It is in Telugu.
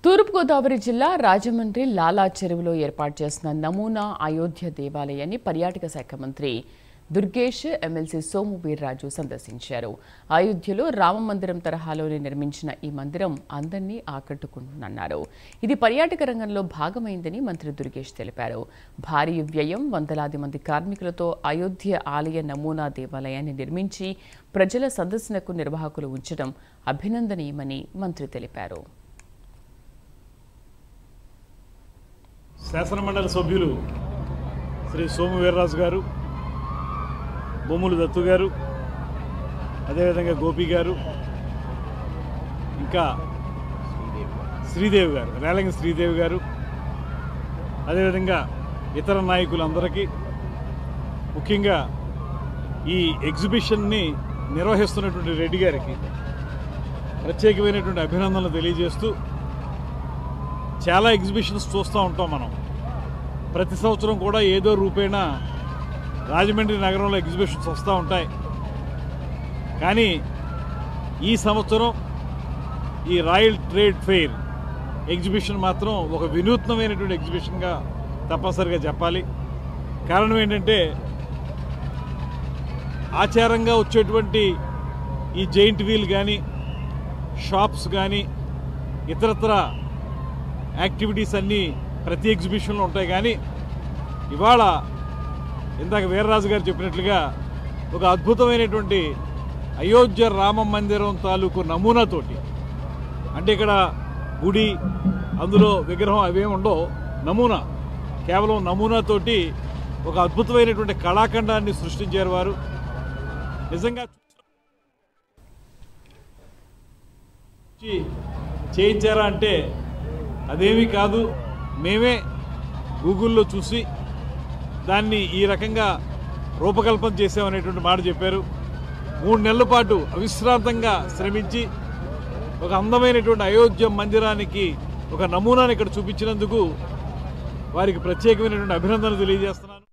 తూర్పుగోదావరి జిల్లా రాజమండ్రి లాలా చెరువులో ఏర్పాటు చేసిన నమూనా అయోధ్య దేవాలయాన్ని పర్యాటక శాఖ మంత్రి దుర్గేష్ ఎమ్మెల్సీ సోము వీర్రాజు సందర్శించారు. అయోధ్యలో రామమందిరం తరహాలోనే నిర్మించిన ఈ మందిరం అందరినీ ఆకట్టుకుంటుందన్నారు. ఇది పర్యాటక రంగంలో భాగమైందని మంత్రి దుర్గేష్ తెలిపారు. భారీ వ్యయం, వందలాది మంది కార్మికులతో అయోధ్య ఆలయ నమూనా దేవాలయాన్ని నిర్మించి ప్రజల సందర్శనకు నిర్వాహకులు ఉంచడం అభినందనీయమని మంత్రి తెలిపారు. శాసనమండలి సభ్యులు శ్రీ సోము వీర్రాజు గారు, బొమ్ములు దత్తు గారు, అదేవిధంగా గోపి గారు, ఇంకా శ్రీదేవి గారు, రేలంగి శ్రీదేవి గారు, అదేవిధంగా ఇతర నాయకులందరికీ, ముఖ్యంగా ఈ ఎగ్జిబిషన్ని నిర్వహిస్తున్నటువంటి రెడ్డి గారికి ప్రత్యేకమైనటువంటి అభినందనలు తెలియజేస్తూ, చాలా ఎగ్జిబిషన్స్ చూస్తూ ఉంటాం మనం. ప్రతి సంవత్సరం కూడా ఏదో రూపేణా రాజమండ్రి నగరంలో ఎగ్జిబిషన్స్ వస్తూ ఉంటాయి. కానీ ఈ సంవత్సరం ఈ రాయల్ ట్రేడ్ ఫెయిర్ ఎగ్జిబిషన్ మాత్రం ఒక వినూత్నమైనటువంటి ఎగ్జిబిషన్గా తప్పనిసరిగా చెప్పాలి. కారణం ఏంటంటే, ఆచారంగా వచ్చేటువంటి ఈ జైంట్ వీల్ కానీ, షాప్స్ కానీ, ఇతరత్ర యాక్టివిటీస్ అన్నీ ప్రతి ఎగ్జిబిషన్లో ఉంటాయి. కానీ ఇవాళ ఇందాక వీర్రాజు గారు చెప్పినట్లుగా ఒక అద్భుతమైనటువంటి అయోధ్య రామ మందిరం తాలూకు నమూనాతోటి, అంటే ఇక్కడ గుడి, అందులో విగ్రహం అవేమి ఉండవు, నమూనా, కేవలం నమూనాతోటి ఒక అద్భుతమైనటువంటి కళాఖండాన్ని సృష్టించారు వారు. నిజంగా చేయించారా అంటే అదేమీ కాదు, మేమే గూగుల్లో చూసి దాన్ని ఈ రకంగా రూపకల్పన చేసామనేటువంటి మాట చెప్పారు. 3 నెలల పాటు అవిశ్రాంతంగా శ్రమించి ఒక అందమైనటువంటి అయోధ్య మందిరానికి ఒక నమూనాని ఇక్కడ చూపించినందుకు వారికి ప్రత్యేకమైనటువంటి అభినందనలు తెలియజేస్తున్నారు.